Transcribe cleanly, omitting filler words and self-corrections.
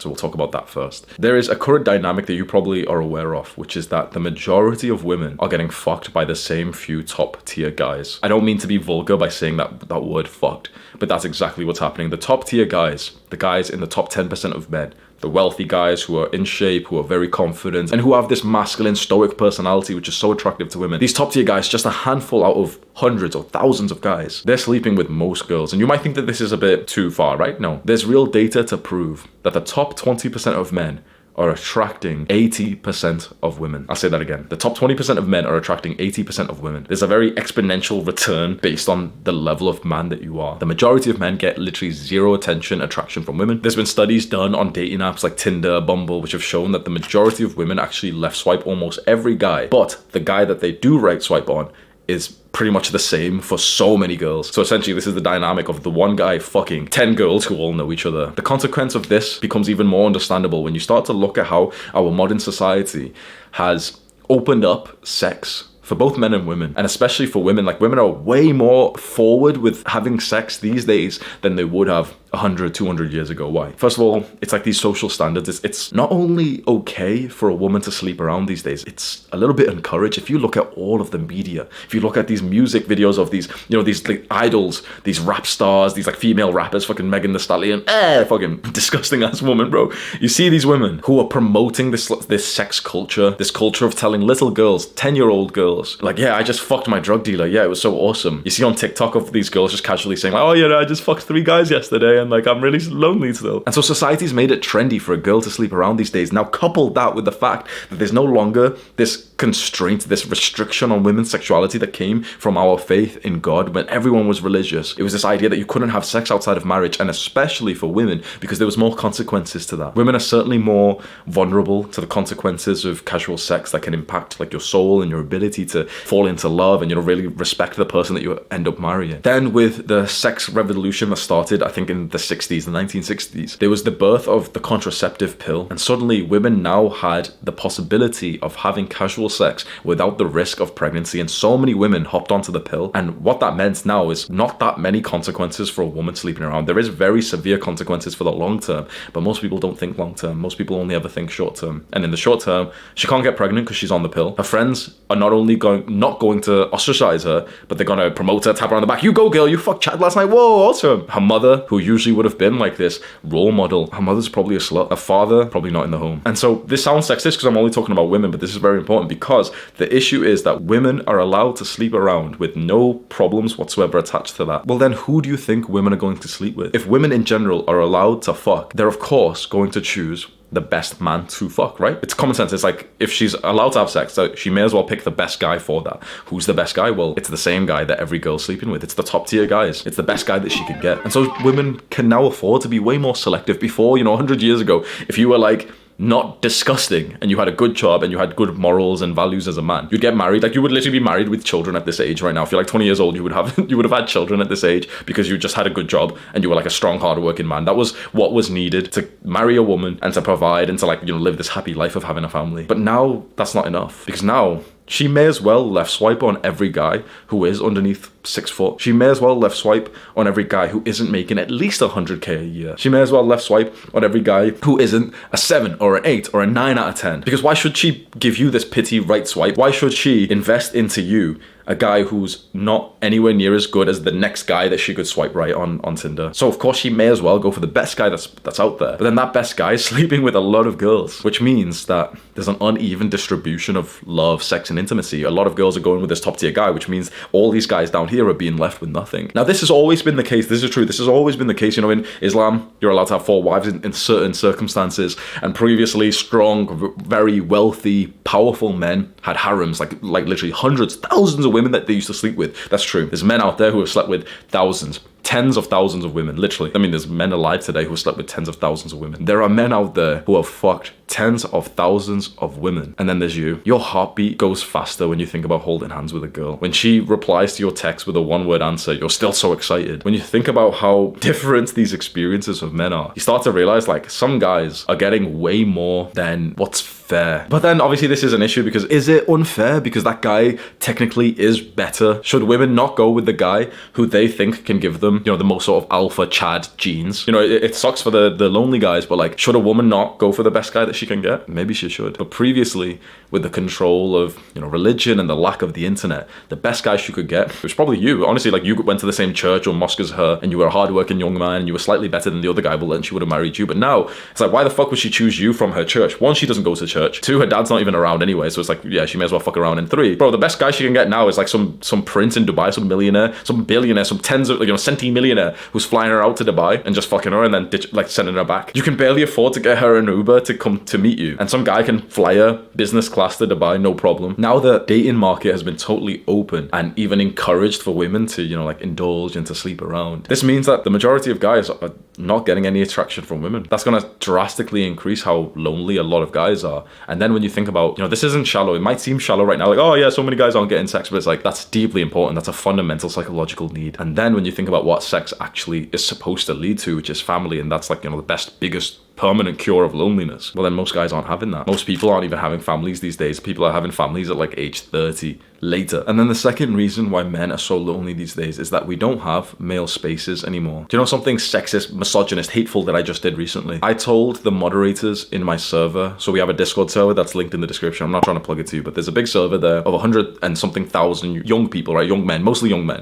So we'll talk about that first. There is a current dynamic that you probably are aware of, which is that the majority of women are getting fucked by the same few top tier guys. I don't mean to be vulgar by saying that word fucked, but that's exactly what's happening. The top tier guys, the guys in the top 10% of men, the wealthy guys who are in shape, who are very confident, and who have this masculine, stoic personality, which is so attractive to women. These top tier guys, just a handful out of hundreds or thousands of guys, they're sleeping with most girls. And you might think that this is a bit too far, right? No. There's real data to prove that the top 20% of men are attracting 80% of women. I'll say that again. The top 20% of men are attracting 80% of women. There's a very exponential return based on the level of man that you are. The majority of men get literally zero attraction from women. There's been studies done on dating apps like Tinder, Bumble, which have shown that the majority of women actually left swipe almost every guy. But the guy that they do right swipe on is pretty much the same for so many girls. So essentially this is the dynamic of the one guy fucking 10 girls who all know each other. The consequence of this becomes even more understandable when you start to look at how our modern society has opened up sex for both men and women, and especially for women. Like, women are way more forward with having sex these days than they would have 100, 200 years ago. Why? First of all, it's like these social standards. It's not only okay for a woman to sleep around these days, it's a little bit encouraged. If you look at all of the media, if you look at these music videos of these, these like idols, these rap stars, these like female rappers, fucking Megan Thee Stallion, fucking disgusting ass woman, bro. You see these women who are promoting this sex culture, this culture of telling little girls, 10-year-old girls, like, yeah, I just fucked my drug dealer. Yeah, it was so awesome. You see on TikTok of these girls just casually saying, like, oh yeah, I just fucked 3 guys yesterday and like I'm really lonely still. And so society's made it trendy for a girl to sleep around these days. Now couple that with the fact that there's no longer this constraint, this restriction on women's sexuality that came from our faith in God when everyone was religious. It was this idea that you couldn't have sex outside of marriage, and especially for women, because there was more consequences to that. Women are certainly more vulnerable to the consequences of casual sex that can impact like your soul and your ability to fall into love and really respect the person that you end up marrying. Then with the sex revolution that started, I think in the 60s, the 1960s, there was the birth of the contraceptive pill, and suddenly women now had the possibility of having casual sex without the risk of pregnancy, and so many women hopped onto the pill. And what that meant now is not that many consequences for a woman sleeping around. There is very severe consequences for the long term, but most people don't think long term. Most people only ever think short term. And in the short term, she can't get pregnant because she's on the pill. Her friends are not going to ostracize her, but they're gonna promote her, tap her on the back. You go, girl, you fucked Chad last night. Whoa, awesome. Her mother, who usually would have been like this role model, her mother's probably a slut. Her father, probably not in the home. And so this sounds sexist because I'm only talking about women, but this is very important because the issue is that women are allowed to sleep around with no problems whatsoever attached to that. Well, then who do you think women are going to sleep with? If women in general are allowed to fuck, they're of course going to choose the best man to fuck, right? It's common sense. It's like, if she's allowed to have sex, so she may as well pick the best guy for that. Who's the best guy? Well, it's the same guy that every girl's sleeping with. It's the top tier guys. It's the best guy that she could get. And so women can now afford to be way more selective. Before, 100 years ago, if you were like not disgusting and you had a good job and you had good morals and values as a man, you'd get married. Like, you would literally be married with children at this age right now. If you're like 20 years old, you would have had children at this age because you just had a good job and you were like a strong, hard-working man. That was what was needed to marry a woman and to provide and to live this happy life of having a family. But now that's not enough, because now she may as well left swipe on every guy who is underneath 6 foot. She may as well left swipe on every guy who isn't making at least 100k a year. She may as well left swipe on every guy who isn't a 7 or an 8 or a 9 out of 10. Because why should she give you this pity right swipe? Why should she invest into you, a guy who's not anywhere near as good as the next guy that she could swipe right on Tinder? So of course she may as well go for the best guy that's out there. But then that best guy is sleeping with a lot of girls, which means that there's an uneven distribution of love, sex, and intimacy. A lot of girls are going with this top tier guy, which means all these guys down here are being left with nothing. Now, this has always been the case. This is true. This has always been the case. In Islam, you're allowed to have 4 wives in certain circumstances. And previously, strong, very wealthy, powerful men had harems, like literally hundreds, thousands of women that they used to sleep with. That's true. There's men out there who have slept with thousands, tens of thousands of women, literally. There's men alive today who have slept with tens of thousands of women. There are men out there who have fucked tens of thousands of women. And then there's you. Your heartbeat goes faster when you think about holding hands with a girl. When she replies to your text with a one-word answer, you're still so excited. When you think about how different these experiences of men are, you start to realize like some guys are getting way more than what's fair. But then obviously this is an issue because is it unfair because that guy technically is better? Should women not go with the guy who they think can give them, you know, the most sort of alpha Chad genes? You know, it sucks for the lonely guys, but like, should a woman not go for the best guy that she can get? Maybe she should. But previously, with the control of, you know, religion and the lack of the internet, the best guy she could get was probably you. Honestly, like you went to the same church or mosque as her and you were a hardworking young man and you were slightly better than the other guy, well then she would have married you. But now it's like, why the fuck would she choose you from her church? One, she doesn't go to church. Two, her dad's not even around anyway, so it's like, yeah, she may as well fuck around. And three, bro, the best guy she can get now is like some prince in Dubai, some millionaire, some billionaire, some tens of, like, you know, centimillionaire who's flying her out to Dubai and just fucking her and then like sending her back. You can barely afford to get her an Uber to come to meet you, and some guy can fly her business class to Dubai, no problem. Now the dating market has been totally open and even encouraged for women to, you know, like indulge and to sleep around. This means that the majority of guys are not getting any attraction from women. That's going to drastically increase how lonely a lot of guys are. And then when you think about, you know, this isn't shallow. It might seem shallow right now, like, oh yeah, so many guys aren't getting sex, but it's like, that's deeply important. That's a fundamental psychological need. And then when you think about what sex actually is supposed to lead to, which is family, and that's like, you know, the best, biggest permanent cure of loneliness, well then most guys aren't having that. Most people aren't even having families these days. People are having families at like age 30 later. And then the second reason why men are so lonely these days is that we don't have male spaces anymore. Do you know something sexist, misogynist, hateful that I just did recently? I told the moderators in my server, so we have a Discord server that's linked in the description. I'm not trying to plug it to you, but there's a big server there of 100 and something thousand young people, right? Young men, mostly young men.